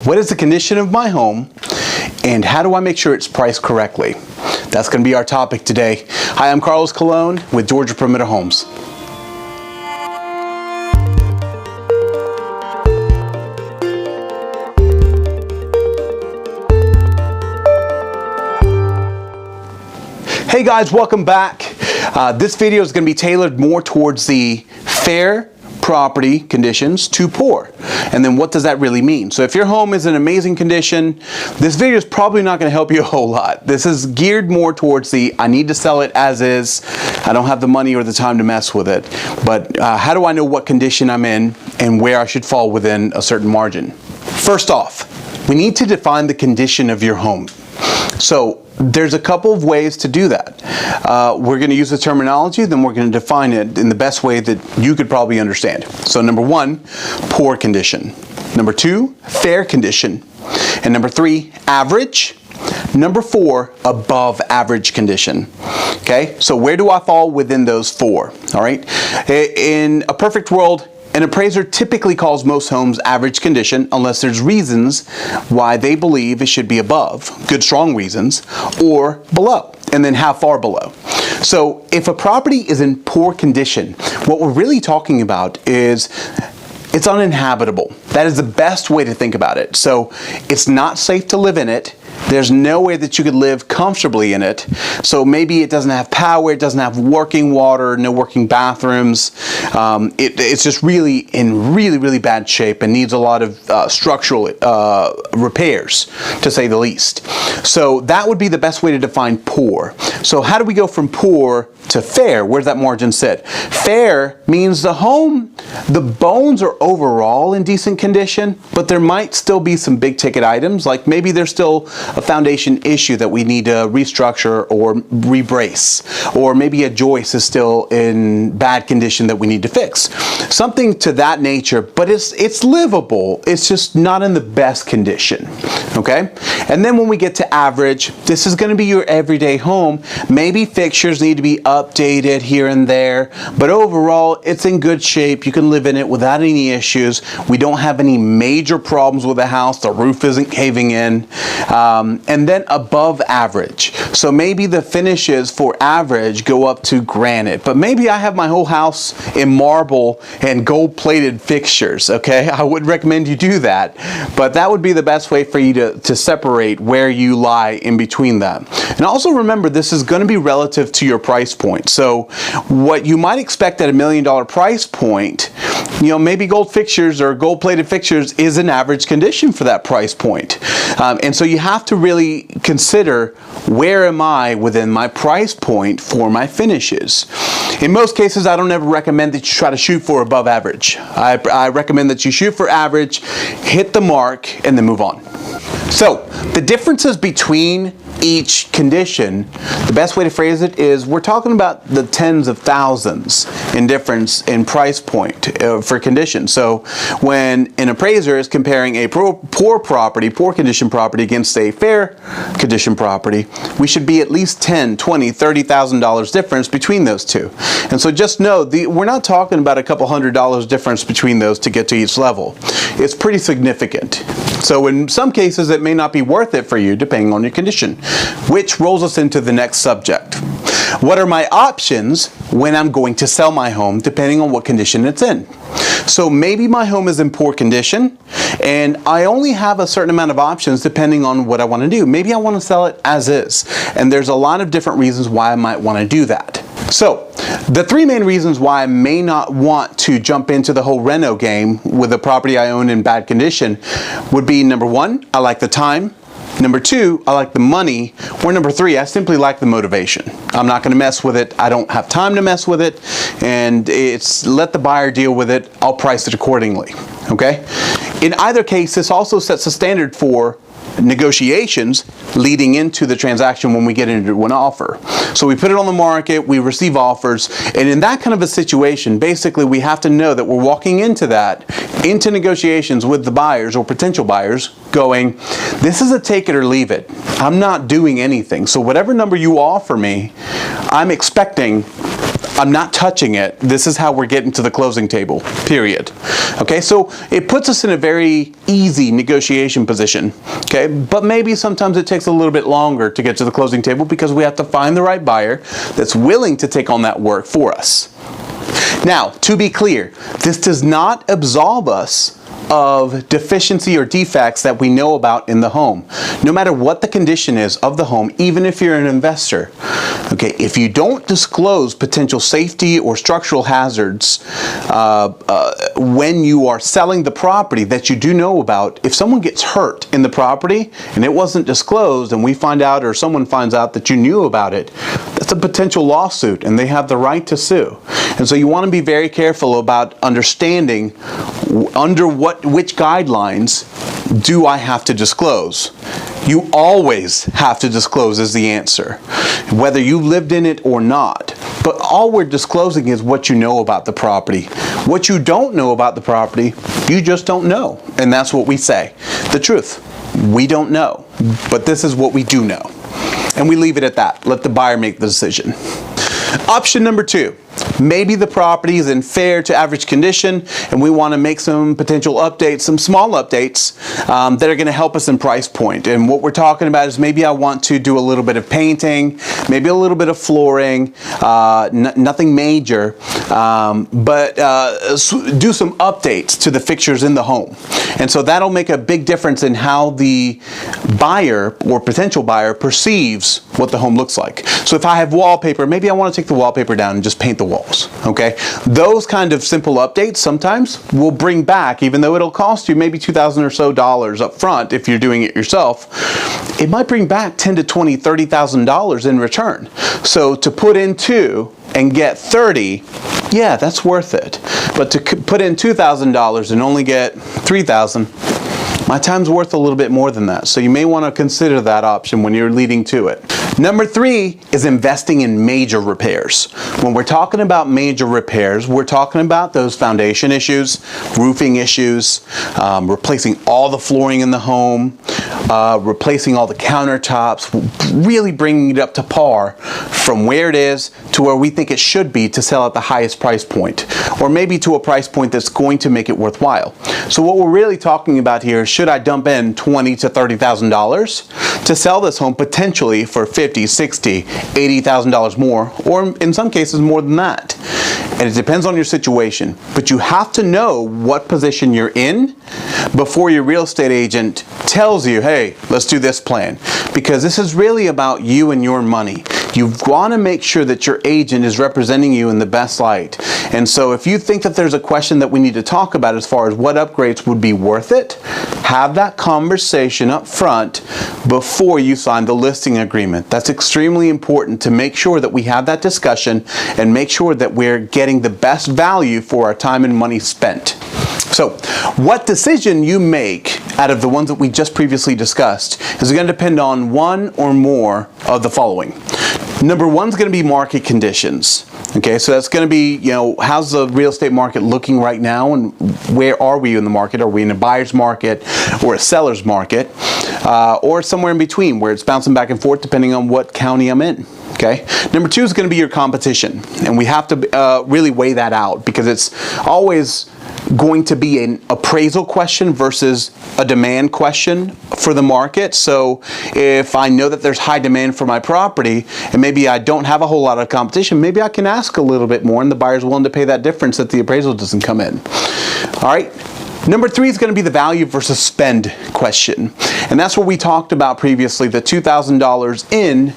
What is the condition of my home, and how do I make sure it's priced correctly? That's going to be our topic today. Hi, I'm Carlos Colon with Georgia Perimeter Homes. Hey guys, welcome back. This video is going to be tailored more towards the fair property conditions to poor. And then what does that really mean? So if your home is in amazing condition, this video is probably not going to help you a whole lot. This is geared more towards the I need to sell it as is. I don't have the money or the time to mess with it. But how do I know what condition I'm in and where I should fall within a certain margin? First off, we need to define the condition of your home. So there's a couple of ways to do that. We're going to use the terminology, then we're going to define it in the best way that you could probably understand. So number one, poor condition. Number two, fair condition. And number three, average. Number four, above average condition. Okay, so where do I fall within those four? All right, in a perfect world, an appraiser typically calls most homes average condition unless there's reasons why they believe it should be above, good strong reasons, or below, and then how far below. So if a property is in poor condition, what we're really talking about is it's uninhabitable. That is the best way to think about it. So it's not safe to live in it. There's no way that you could live comfortably in it. So maybe it doesn't have power, it doesn't have working water, no working bathrooms. It's just really in really bad shape and needs a lot of structural repairs, to say the least. So that would be the best way to define poor. So how do we go from poor to fair? Where's that margin sit? Fair means the home, the bones are overall in decent condition, but there might still be some big ticket items, like maybe there's still a foundation issue that we need to restructure or rebrace, or maybe a joist is still in bad condition that we need to fix. Something to that nature, but it's livable. It's just not in the best condition. Okay? And then when we get to average, this is going to be your everyday home. Maybe fixtures need to be updated here and there, but overall it's in good shape. You can live in it without any issues. We don't have any major problems with the house. The roof isn't caving in. And then above average. So maybe the finishes for average go up to granite, but maybe I have my whole house in marble and gold-plated fixtures, okay? I would recommend you do that, but that would be the best way for you to separate where you lie in between that. And also remember, this is going to be relative to your price point. So what you might expect at $1 million price point, you know, maybe gold fixtures or gold-plated fixtures is an average condition for that price point. And so you have to really consider, where am I within my price point for my finishes? In most cases, I don't ever recommend that you try to shoot for above average. I recommend that you shoot for average, hit the mark, and then move on. So the differences between each condition, the best way to phrase it is we're talking about the tens of thousands in difference in price point for condition. So when an appraiser is comparing a poor condition property against a fair condition property, we should be at least $10,000, $20,000, $30,000 difference between those two. And so just know, we're not talking about a couple $100 difference between those to get to each level. It's pretty significant. So in some cases, it may not be worth it for you depending on your condition, which rolls us into the next subject. What are my options when I'm going to sell my home depending on what condition it's in? So maybe my home is in poor condition and I only have a certain amount of options depending on what I want to do. Maybe I want to sell it as is, and there's a lot of different reasons why I might want to do that. So the three main reasons why I may not want to jump into the whole reno game with a property I own in bad condition would be: number one, I like the time. Number two, I like the money. Or number three, I simply like the motivation. I'm not going to mess with it. I don't have time to mess with it. And it's let the buyer deal with it. I'll price it accordingly. Okay? In either case, this also sets a standard for negotiations leading into the transaction when we get into an offer. So we put it on the market, we receive offers, and in that kind of a situation, basically we have to know that we're walking into negotiations with the buyers or potential buyers going, this is a take it or leave it. I'm not doing anything. So whatever number you offer me, I'm expecting I'm not touching it. This is how we're getting to the closing table, period. Okay, so it puts us in a very easy negotiation position, okay? But maybe sometimes it takes a little bit longer to get to the closing table because we have to find the right buyer that's willing to take on that work for us. Now, to be clear, this does not absolve us of deficiency or defects that we know about in the home. No matter what the condition is of the home, even if you're an investor, okay, if you don't disclose potential safety or structural hazards when you are selling the property that you do know about, if someone gets hurt in the property and it wasn't disclosed and we find out or someone finds out that you knew about it, that's a potential lawsuit and they have the right to sue. And so you want to be very careful about understanding under which guidelines do I have to disclose. You always have to disclose is the answer, whether you lived in it or not. But all we're disclosing is what you know about the property. What you don't know about the property, you just don't know. And that's what we say. The truth, we don't know. But this is what we do know. And we leave it at that. Let the buyer make the decision. Option number 2. Maybe the property is in fair to average condition and we want to make some potential updates, some small updates that are going to help us in price point. And what we're talking about is maybe I want to do a little bit of painting, maybe a little bit of flooring, nothing major, but do some updates to the fixtures in the home. And so that'll make a big difference in how the buyer or potential buyer perceives what the home looks like. So if I have wallpaper, maybe I want to take the wallpaper down and just paint the walls, okay? Those kind of simple updates sometimes will bring back, even though it'll cost you maybe $2,000 or so up front if you're doing it yourself, it might bring back $10,000 to $20,000, $30,000 in return. So to put in 2 and get 30, yeah, that's worth it. But to put in $2,000 and only get $3,000, my time's worth a little bit more than that. So you may want to consider that option when you're leading to it. Number 3 is investing in major repairs. When we're talking about major repairs, we're talking about those foundation issues, roofing issues, replacing all the flooring in the home, replacing all the countertops, really bringing it up to par from where it is to where we think it should be to sell at the highest price point, or maybe to a price point that's going to make it worthwhile. So what we're really talking about here is, should I dump in $20,000 to $30,000 to sell this home potentially for $50,000, $60,000, $80,000 more, or in some cases more than that? And it depends on your situation, but you have to know what position you're in before your real estate agent tells you, hey, let's do this plan, because this is really about you and your money. You want to make sure that your agent is representing you in the best light. And so if you think that there's a question that we need to talk about as far as what upgrades would be worth it, have that conversation up front before you sign the listing agreement. That's extremely important to make sure that we have that discussion and make sure that we're getting the best value for our time and money spent. So what decision you make out of the ones that we just previously discussed is going to depend on one or more of the following. Number 1 is going to be market conditions. Okay, so that's going to be, how's the real estate market looking right now, and where are we in the market? Are we in a buyer's market or a seller's market, or somewhere in between where it's bouncing back and forth depending on what county I'm in? Okay. Number 2 is going to be your competition, and we have to really weigh that out, because it's always going to be an appraisal question versus a demand question for the market. So if I know that there's high demand for my property and maybe I don't have a whole lot of competition, maybe I can ask a little bit more and the buyer's willing to pay that difference that the appraisal doesn't come in. All right. Number 3 is going to be the value versus spend question. And that's what we talked about previously, the $2,000 in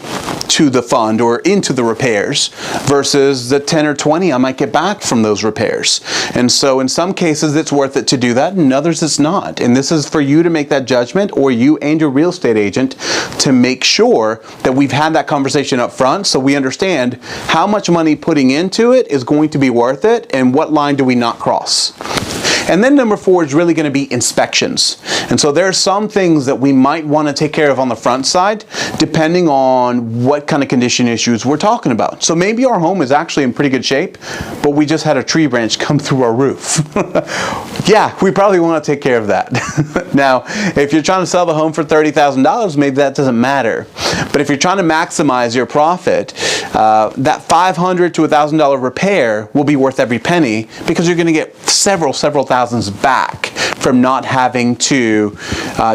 to the fund or into the repairs versus the 10 or 20 I might get back from those repairs. And so in some cases it's worth it to do that, and others it's not. And this is for you to make that judgment, or you and your real estate agent to make sure that we've had that conversation up front so we understand how much money putting into it is going to be worth it and what line do we not cross. And then number 4 is really going to be inspections. And so there are some things that we might want to take care of on the front side, depending on what kind of condition issues we're talking about. So maybe our home is actually in pretty good shape, but we just had a tree branch come through our roof. Yeah, we probably want to take care of that. Now, if you're trying to sell the home for $30,000, maybe that doesn't matter. But if you're trying to maximize your profit, that $500 to $1,000 repair will be worth every penny, because you're going to get several thousands back from not having to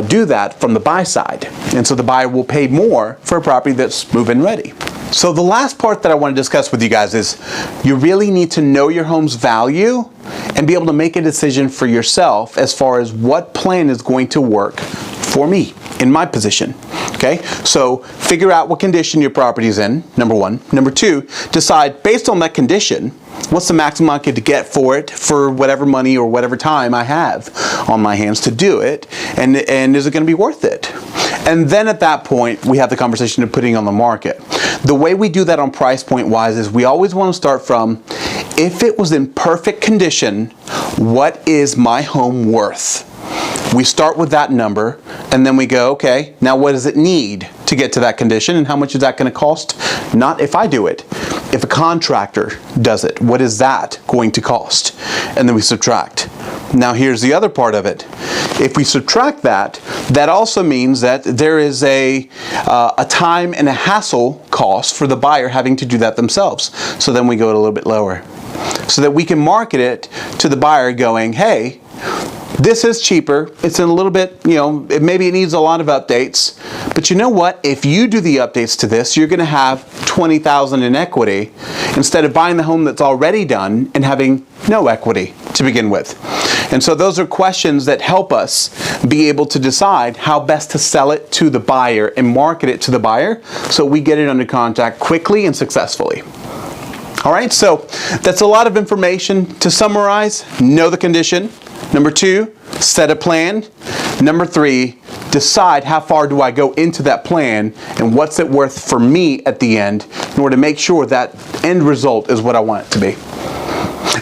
do that from the buy side. And so the buyer will pay more for a property that's move-in ready. So the last part that I want to discuss with you guys is you really need to know your home's value and be able to make a decision for yourself as far as what plan is going to work for me in my position. Okay, so figure out what condition your property is in, number one. Number two, decide based on that condition, what's the maximum I could get for it for whatever money or whatever time I have on my hands to do it, and is it going to be worth it? And then at that point, we have the conversation of putting it on the market. The way we do that on price point wise is we always want to start from, if it was in perfect condition, what is my home worth? We start with that number, and then we go, okay, now what does it need to get to that condition, and how much is that going to cost? Not if I do it. If a contractor does it, what is that going to cost? And then we subtract. Now here's the other part of it. If we subtract that, that also means that there is a time and a hassle cost for the buyer having to do that themselves. So then we go a little bit lower, so that we can market it to the buyer going, hey, this is cheaper. It's in a little bit, maybe it needs a lot of updates. But you know what? If you do the updates to this, you're going to have $20,000 in equity instead of buying the home that's already done and having no equity to begin with. And so those are questions that help us be able to decide how best to sell it to the buyer and market it to the buyer so we get it under contract quickly and successfully. All right, so that's a lot of information. To summarize, know the condition. Number two, set a plan. Number three, decide how far do I go into that plan and what's it worth for me at the end in order to make sure that end result is what I want it to be.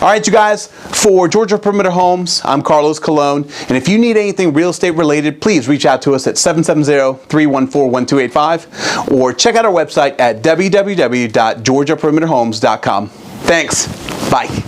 All right, you guys, for Georgia Perimeter Homes, I'm Carlos Colon, and if you need anything real estate related, please reach out to us at 770-314-1285 or check out our website at www.georgiaperimeterhomes.com. Thanks. Bye.